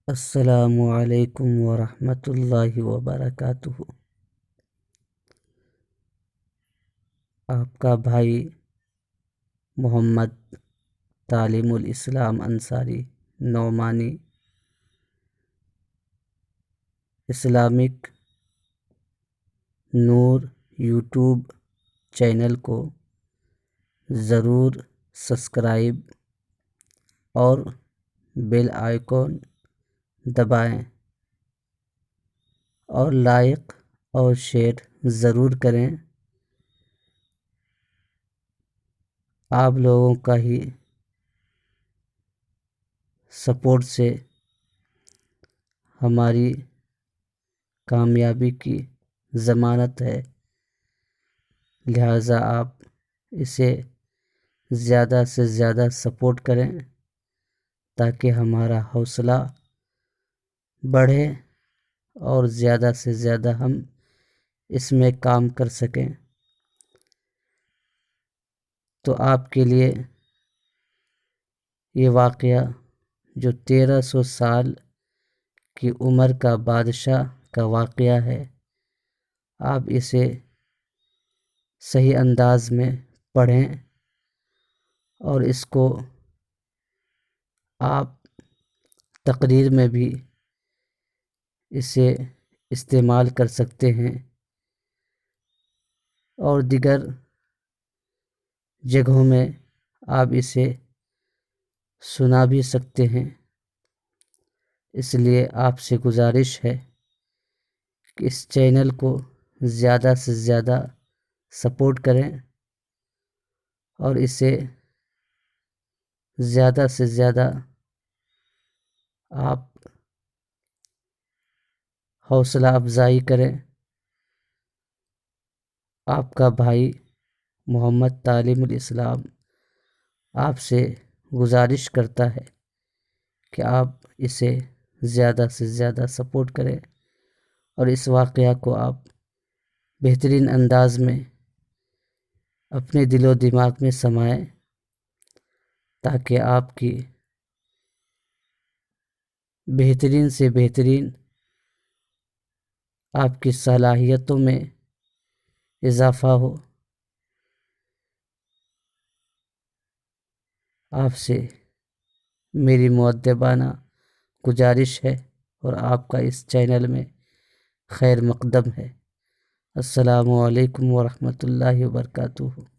السلام علیکم ورحمۃ اللہ وبرکاتہ۔ آپ کا بھائی محمد تعلیم الاسلام انصاری نعمانی اسلامک نور یوٹیوب چینل کو ضرور سبسکرائب اور بیل آئیکن دبائیں اور لائک اور شیئر ضرور کریں۔ آپ لوگوں کا ہی سپورٹ سے ہماری کامیابی کی ضمانت ہے، لہٰذا آپ اسے زیادہ سے زیادہ سپورٹ کریں تاکہ ہمارا حوصلہ بڑھے اور زیادہ سے زیادہ ہم اس میں کام کر سکیں۔ تو آپ کے لیے یہ واقعہ جو 1300 سال کی عمر کا بادشاہ کا واقعہ ہے، آپ اسے صحیح انداز میں پڑھیں اور اس کو آپ تقریر میں بھی اسے استعمال کر سکتے ہیں اور دیگر جگہوں میں آپ اسے سنا بھی سکتے ہیں۔ اس لیے آپ سے گزارش ہے کہ اس چینل کو زیادہ سے زیادہ سپورٹ کریں اور اسے زیادہ سے زیادہ آپ حوصلہ افزائی کریں۔ آپ کا بھائی محمد تعلیم الاسلام آپ سے گزارش کرتا ہے کہ آپ اسے زیادہ سے زیادہ سپورٹ کریں اور اس واقعہ کو آپ بہترین انداز میں اپنے دل و دماغ میں سمائیں تاکہ آپ کی بہترین سے بہترین آپ کی صلاحیتوں میں اضافہ ہو۔ آپ سے میری مؤدبانہ گزارش ہے اور آپ کا اس چینل میں خیر مقدم ہے۔ السلام علیکم ورحمۃ اللہ وبرکاتہ۔